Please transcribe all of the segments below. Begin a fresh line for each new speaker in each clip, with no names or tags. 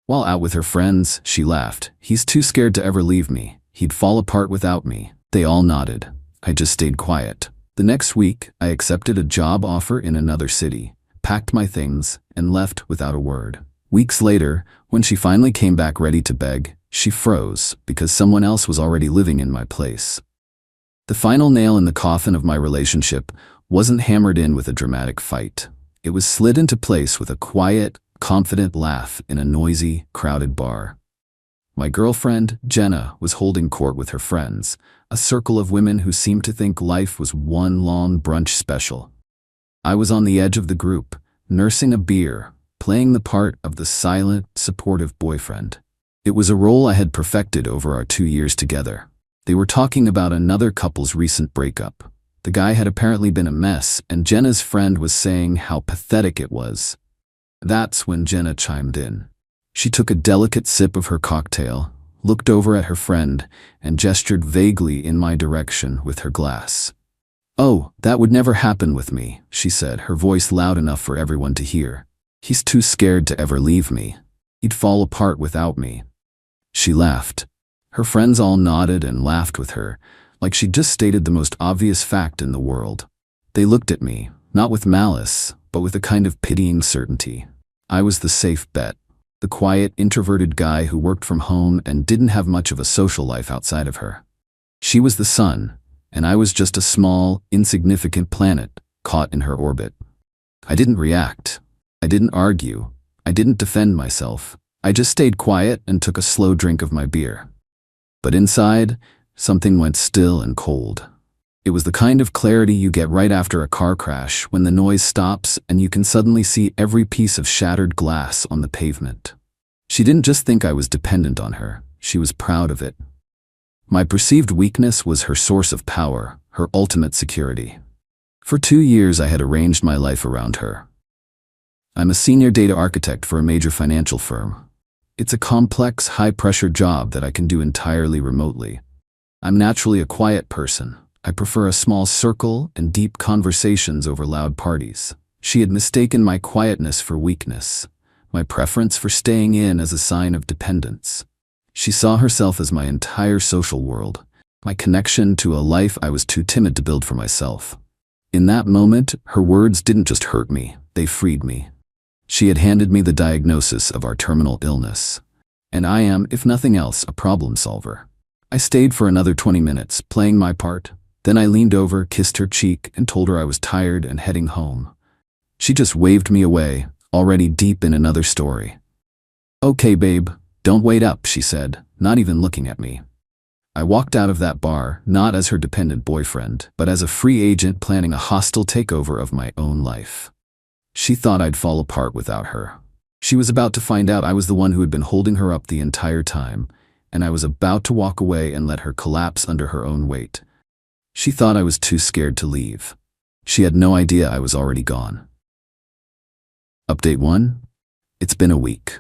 While out with her friends, she laughed. "He's too scared to ever leave me. He'd fall apart without me." They all nodded. I just stayed quiet. The next week, I accepted a job offer in another city, packed my things, and left without a word. Weeks later, when she finally came back ready to beg, she froze because someone else was already living in my place. The final nail in the coffin of my relationship wasn't hammered in with a dramatic fight. It was slid into place with a quiet, confident laugh in a noisy, crowded bar. My girlfriend, Jenna, was holding court with her friends, a circle of women who seemed to think life was one long brunch special. I was on the edge of the group, nursing a beer, playing the part of the silent, supportive boyfriend. It was a role I had perfected over our 2 years together. They were talking about another couple's recent breakup. The guy had apparently been a mess, and Jenna's friend was saying how pathetic it was. That's when Jenna chimed in. She took a delicate sip of her cocktail, looked over at her friend, and gestured vaguely in my direction with her glass. "Oh, that would never happen with me," she said, her voice loud enough for everyone to hear. "He's too scared to ever leave me. He'd fall apart without me." She laughed. Her friends all nodded and laughed with her, like she'd just stated the most obvious fact in the world. They looked at me, not with malice, but with a kind of pitying certainty. I was the safe bet. The quiet, introverted guy who worked from home and didn't have much of a social life outside of her. She was the sun, and I was just a small, insignificant planet caught in her orbit. I didn't react. I didn't argue. I didn't defend myself. I just stayed quiet and took a slow drink of my beer. But inside, something went still and cold. It was the kind of clarity you get right after a car crash when the noise stops and you can suddenly see every piece of shattered glass on the pavement. She didn't just think I was dependent on her, she was proud of it. My perceived weakness was her source of power, her ultimate security. For 2 years I had arranged my life around her. I'm a senior data architect for a major financial firm. It's a complex, high-pressure job that I can do entirely remotely. I'm naturally a quiet person. I prefer a small circle and deep conversations over loud parties. She had mistaken my quietness for weakness, my preference for staying in as a sign of dependence. She saw herself as my entire social world, my connection to a life I was too timid to build for myself. In that moment, her words didn't just hurt me, they freed me. She had handed me the diagnosis of our terminal illness, and I am, if nothing else, a problem solver. I stayed for another 20 minutes, playing my part. Then I leaned over, kissed her cheek, and told her I was tired and heading home. She just waved me away, already deep in another story. "Okay, babe, don't wait up," she said, not even looking at me. I walked out of that bar, not as her dependent boyfriend, but as a free agent planning a hostile takeover of my own life. She thought I'd fall apart without her. She was about to find out I was the one who had been holding her up the entire time, and I was about to walk away and let her collapse under her own weight. She thought I was too scared to leave. She had no idea I was already gone. Update 1. It's been a week.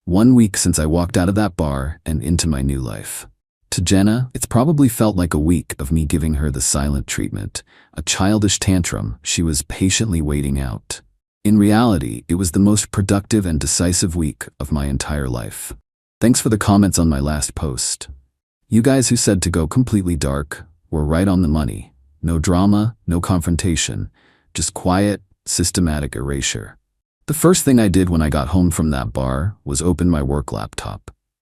1 week since I walked out of that bar and into my new life. To Jenna, it's probably felt like a week of me giving her the silent treatment, a childish tantrum she was patiently waiting out. In reality, it was the most productive and decisive week of my entire life. Thanks for the comments on my last post. You guys who said to go completely dark were right on the money. No drama, no confrontation, just quiet, systematic erasure. The first thing I did when I got home from that bar was open my work laptop.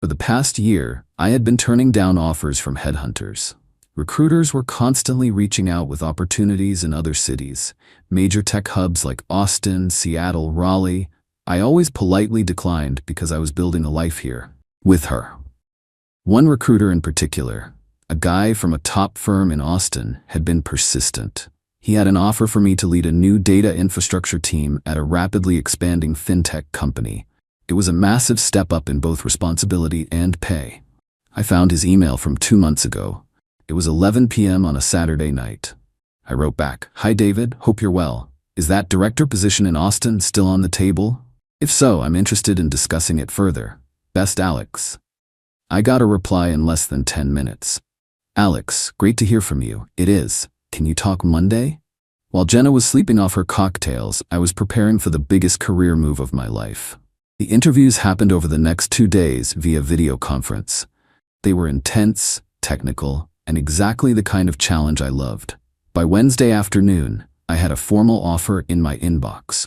For the past year, I had been turning down offers from headhunters. Recruiters were constantly reaching out with opportunities in other cities, major tech hubs like Austin, Seattle, Raleigh. I always politely declined because I was building a life here, with her. One recruiter in particular, a guy from a top firm in Austin, had been persistent. He had an offer for me to lead a new data infrastructure team at a rapidly expanding fintech company. It was a massive step up in both responsibility and pay. I found his email from 2 months ago. It was 11 p.m. on a Saturday night. I wrote back, "Hi David, hope you're well. Is that director position in Austin still on the table? If so, I'm interested in discussing it further. Best, Alex." I got a reply in less than 10 minutes. "Alex, great to hear from you. It is. Can you talk Monday?" While Jenna was sleeping off her cocktails, I was preparing for the biggest career move of my life. The interviews happened over the next 2 days via video conference. They were intense, technical, and exactly the kind of challenge I loved. By Wednesday afternoon, I had a formal offer in my inbox.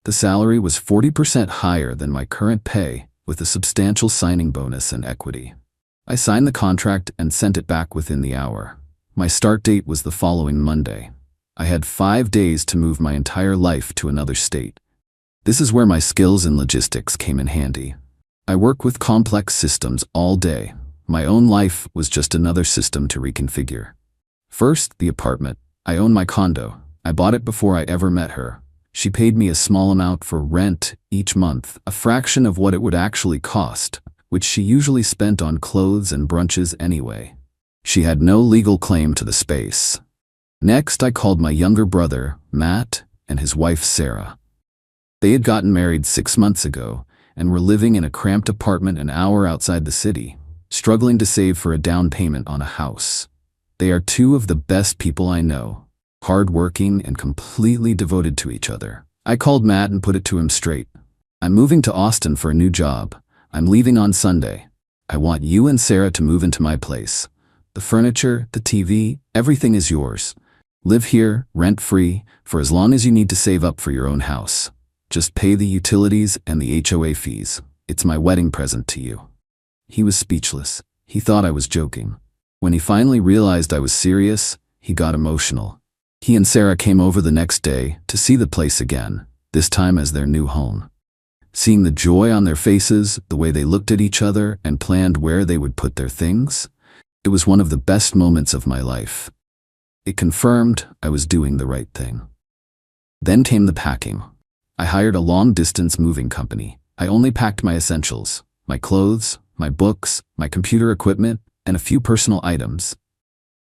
The salary was 40% higher than my current pay, with a substantial signing bonus and equity. I signed the contract and sent it back within the hour. My start date was the following Monday. I had 5 days to move my entire life to another state. This is where my skills in logistics came in handy. I work with complex systems all day. My own life was just another system to reconfigure. First, the apartment. I own my condo. I bought it before I ever met her. She paid me a small amount for rent each month, a fraction of what it would actually cost, which she usually spent on clothes and brunches anyway. She had no legal claim to the space. Next, I called my younger brother, Matt, and his wife, Sarah. They had gotten married 6 months ago and were living in a cramped apartment an hour outside the city, struggling to save for a down payment on a house. They are 2 of the best people I know, hard-working and completely devoted to each other. I called Matt and put it to him straight. I'm moving to Austin for a new job. I'm leaving on Sunday. I want you and Sarah to move into my place. The furniture, the TV, everything is yours. Live here, rent-free, for as long as you need to save up for your own house. Just pay the utilities and the HOA fees. It's my wedding present to you. He was speechless. He thought I was joking. When he finally realized I was serious, he got emotional. He and Sarah came over the next day to see the place again, this time as their new home. Seeing the joy on their faces, the way they looked at each other and planned where they would put their things, it was one of the best moments of my life. It confirmed I was doing the right thing. Then came the packing. I hired a long-distance moving company. I only packed my essentials, my clothes, my books, my computer equipment, and a few personal items.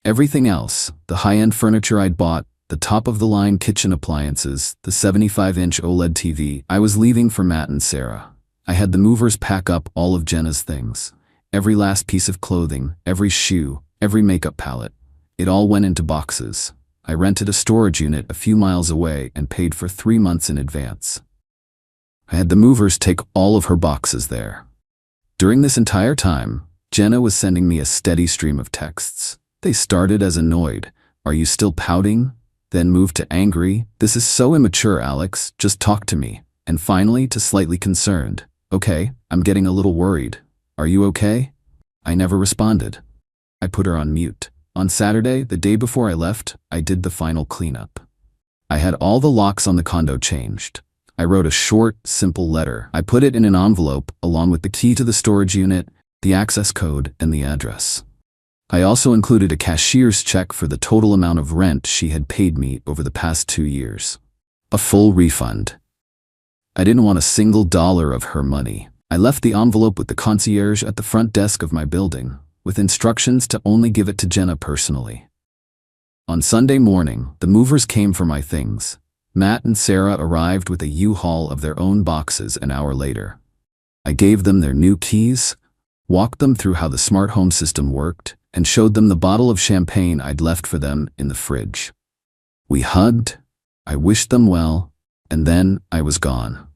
Everything else, the high-end furniture I'd bought, the top-of-the-line kitchen appliances, the 75-inch OLED TV, I was leaving for Matt and Sarah. I had the movers pack up all of Jenna's things. Every last piece of clothing, every shoe, every makeup palette. It all went into boxes. I rented a storage unit a few miles away and paid for 3 months in advance. I had the movers take all of her boxes there. During this entire time, Jenna was sending me a steady stream of texts. They started as annoyed, "Are you still pouting?" Then moved to angry, "This is so immature, Alex, just talk to me." And finally to slightly concerned, "Okay, I'm getting a little worried. Are you okay?" I never responded. I put her on mute. On Saturday, the day before I left, I did the final cleanup. I had all the locks on the condo changed. I wrote a short, simple letter. I put it in an envelope along with the key to the storage unit, the access code, and the address. I also included a cashier's check for the total amount of rent she had paid me over the past 2 years. A full refund. I didn't want a single dollar of her money. I left the envelope with the concierge at the front desk of my building, with instructions to only give it to Jenna personally. On Sunday morning, the movers came for my things. Matt and Sarah arrived with a U-Haul of their own boxes an hour later. I gave them their new keys, walked them through how the smart home system worked, and showed them the bottle of champagne I'd left for them in the fridge. We hugged, I wished them well, and then I was gone.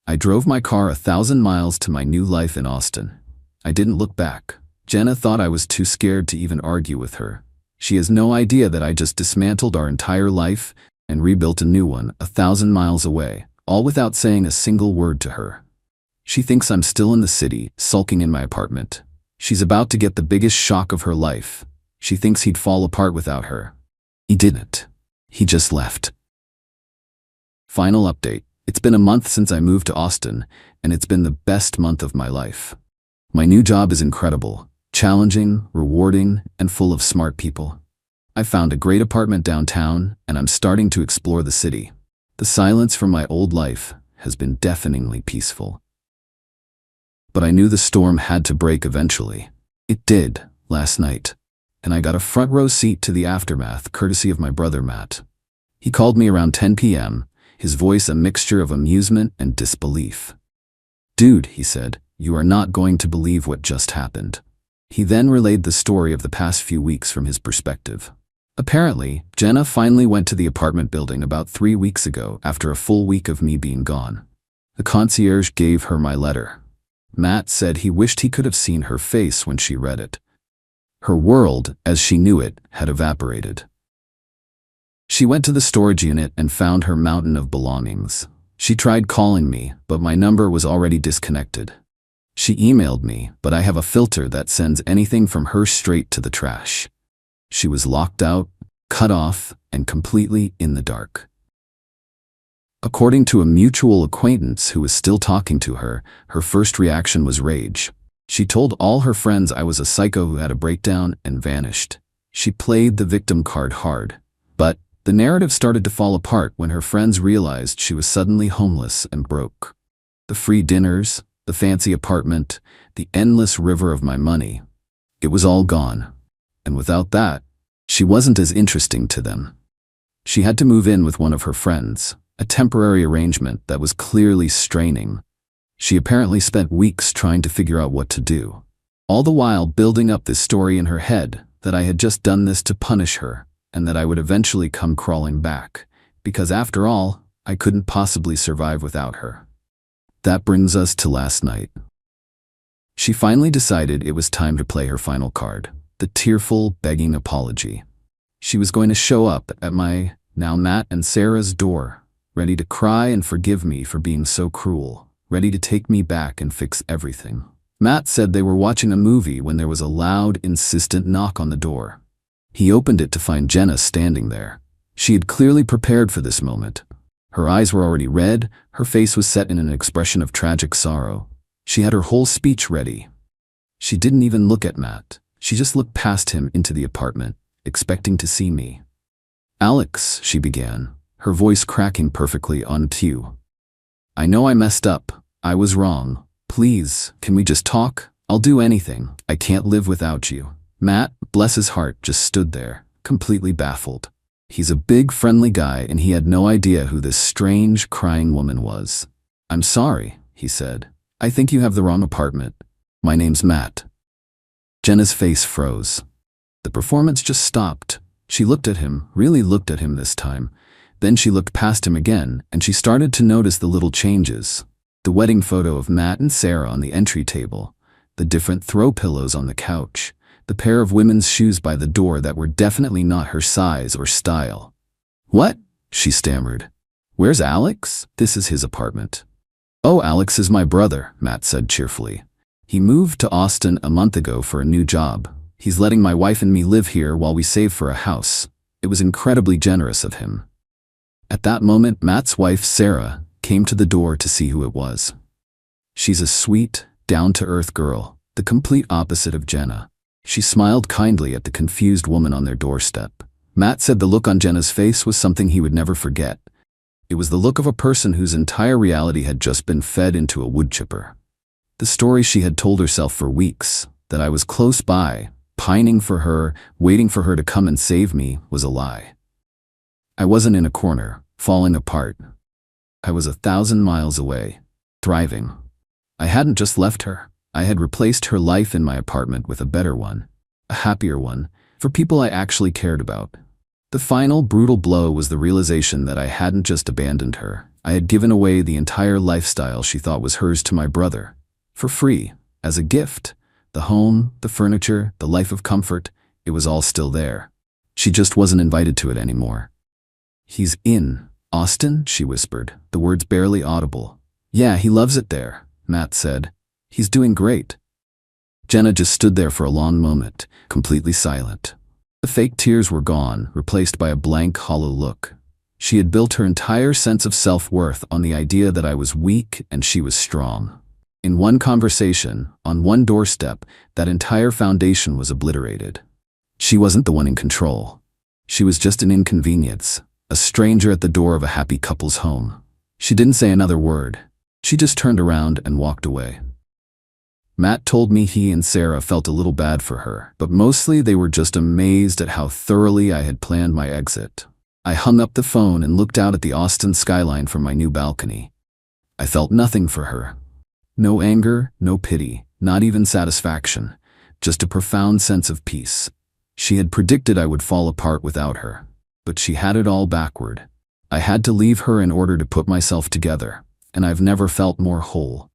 I drove my car 1,000 miles to my new life in Austin. I didn't look back. Jenna thought I was too scared to even argue with her. She has no idea that I just dismantled our entire life and rebuilt a new one 1,000 miles away, all without saying a single word to her. She thinks I'm still in the city, sulking in my apartment. She's about to get the biggest shock of her life. She thinks he'd fall apart without her. He didn't. He just left. Final update. It's been a month since I moved to Austin, and it's been the best month of my life. My new job is incredible, challenging, rewarding, and full of smart people. I found a great apartment downtown, and I'm starting to explore the city. The silence from my old life has been deafeningly peaceful. But I knew the storm had to break eventually. It did, last night, and I got a front row seat to the aftermath courtesy of my brother Matt. He called me around 10 p.m., his voice a mixture of amusement and disbelief. "Dude," he said, "you are not going to believe what just happened." He then relayed the story of the past few weeks from his perspective. Apparently, Jenna finally went to the apartment building about 3 weeks ago after a full week of me being gone. The concierge gave her my letter. Matt said he wished he could have seen her face when she read it. Her world, as she knew it, had evaporated. She went to the storage unit and found her mountain of belongings. She tried calling me, but my number was already disconnected. She emailed me, but I have a filter that sends anything from her straight to the trash. She was locked out, cut off, and completely in the dark. According to a mutual acquaintance who was still talking to her, her first reaction was rage. She told all her friends I was a psycho who had a breakdown and vanished. She played the victim card hard. But the narrative started to fall apart when her friends realized she was suddenly homeless and broke. The free dinners, the fancy apartment, the endless river of my money. It was all gone. And without that, she wasn't as interesting to them. She had to move in with one of her friends, a temporary arrangement that was clearly straining. She apparently spent weeks trying to figure out what to do, all the while building up this story in her head that I had just done this to punish her and that I would eventually come crawling back, because after all, I couldn't possibly survive without her. That brings us to last night. She finally decided it was time to play her final card, the tearful, begging apology. She was going to show up at my, now Matt and Sarah's door, ready to cry and forgive me for being so cruel, ready to take me back and fix everything. Matt said they were watching a movie when there was a loud, insistent knock on the door. He opened it to find Jenna standing there. She had clearly prepared for this moment. Her eyes were already red, her face was set in an expression of tragic sorrow. She had her whole speech ready. She didn't even look at Matt. She just looked past him into the apartment, expecting to see me. "Alex," she began, her voice cracking perfectly on cue. "I know I messed up. I was wrong. Please, can we just talk? I'll do anything. I can't live without you." Matt, bless his heart, just stood there, completely baffled. He's a big, friendly guy, and he had no idea who this strange, crying woman was. "I'm sorry," he said. "I think you have the wrong apartment. My name's Matt." Jenna's face froze. The performance just stopped. She looked at him, really looked at him this time. Then she looked past him again, and she started to notice the little changes. The wedding photo of Matt and Sarah on the entry table, the different throw pillows on the couch, the pair of women's shoes by the door that were definitely not her size or style. "What?" she stammered. "Where's Alex? This is his apartment." "Oh, Alex is my brother," Matt said cheerfully. "He moved to Austin a month ago for a new job. He's letting my wife and me live here while we save for a house. It was incredibly generous of him." At that moment, Matt's wife, Sarah, came to the door to see who it was. She's a sweet, down-to-earth girl, the complete opposite of Jenna. She smiled kindly at the confused woman on their doorstep. Matt said the look on Jenna's face was something he would never forget. It was the look of a person whose entire reality had just been fed into a wood chipper. The story she had told herself for weeks, that I was close by, pining for her, waiting for her to come and save me, was a lie. I wasn't in a corner, falling apart. I was 1,000 miles away, thriving. I hadn't just left her. I had replaced her life in my apartment with a better one, a happier one, for people I actually cared about. The final brutal blow was the realization that I hadn't just abandoned her. I had given away the entire lifestyle she thought was hers to my brother, for free, as a gift. The home, the furniture, the life of comfort, it was all still there. She just wasn't invited to it anymore. "He's in Austin?" she whispered, the words barely audible. "Yeah, he loves it there," Matt said. "He's doing great." Jenna just stood there for a long moment, completely silent. The fake tears were gone, replaced by a blank, hollow look. She had built her entire sense of self-worth on the idea that I was weak and she was strong. In one conversation, on one doorstep, that entire foundation was obliterated. She wasn't the one in control. She was just an inconvenience, a stranger at the door of a happy couple's home. She didn't say another word. She just turned around and walked away. Matt told me he and Sarah felt a little bad for her, but mostly they were just amazed at how thoroughly I had planned my exit. I hung up the phone and looked out at the Austin skyline from my new balcony. I felt nothing for her. No anger, no pity, not even satisfaction, just a profound sense of peace. She had predicted I would fall apart without her, but she had it all backward. I had to leave her in order to put myself together. and I've never felt more whole.